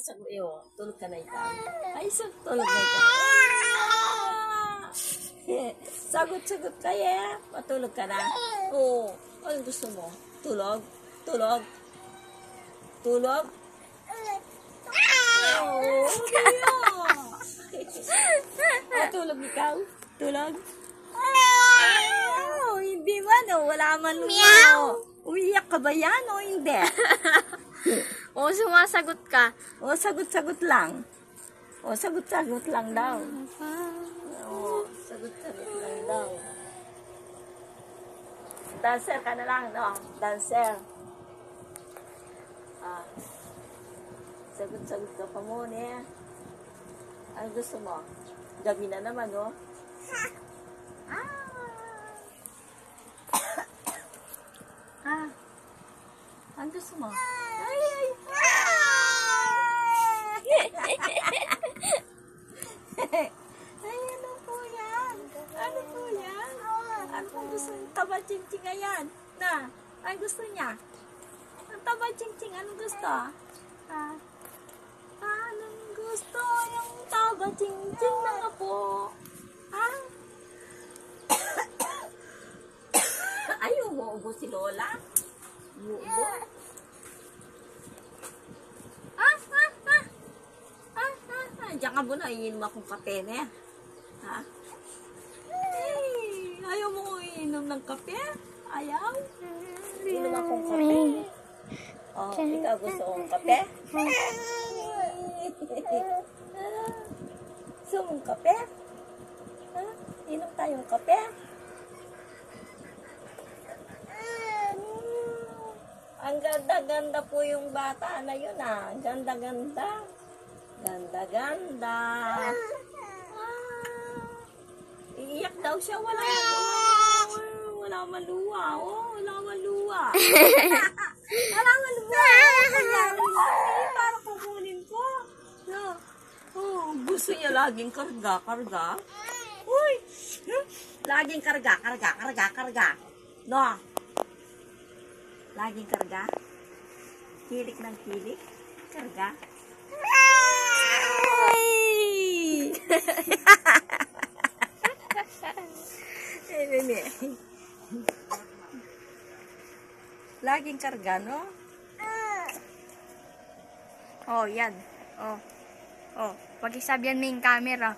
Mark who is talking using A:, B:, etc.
A: Sagot iyo, tulog ka na ikaw. Ay, tulog na ikaw. Sagot kaya. Matulog ka na. Oo. Anong gusto mo? Tulog? Tulog? Tulog? Oo. Matulog ikaw? Tulog? Hindi man, wala man mo. Umiyak ka ba yan o hindi?
B: O, sumasagot ka.
A: O, sagot-sagot lang. O, sagot-sagot lang daw. O, sagot-sagot lang daw. Dancer ka na lang, no? Dancer. Ah. Sagot-sagot ka pa muna. Ano gusto mo? Gabi na naman, no? Ano gusto mo? Ay! Ay, ano po yan? Ano po yan? Ano pong gusto niya? Taba-ching-ching ayan. Na, ay gusto niya. Ang taba-ching-ching, anong gusto? Anong gusto? Yung taba-ching-ching na nga po. Ay, umuubo si Lola. Umuubo. Diyan ka muna, iinom akong kape na. Ha? Hey, ayaw mo iinom ng kape? Ayaw? Iinom akong kape. Oh, ikaw gusto kong kape? Gusto mong kape? Ha? Inom tayong kape? Ang ganda-ganda po yung bata na yun ah. Ang ganda-ganda. Ganda-ganda. Iiyak daw siya. Wala maluwa. Wala maluwa. Oh, wala maluwa. Wala maluwa. Para kukunin ko. Oh, gusto niya laging karga. Uy! Laging karga. No? Laging karga. Kilik ng kilik. Karga. Laging karga, no?
B: Oh, yan. Oh. Pag-isabihan mo yung camera.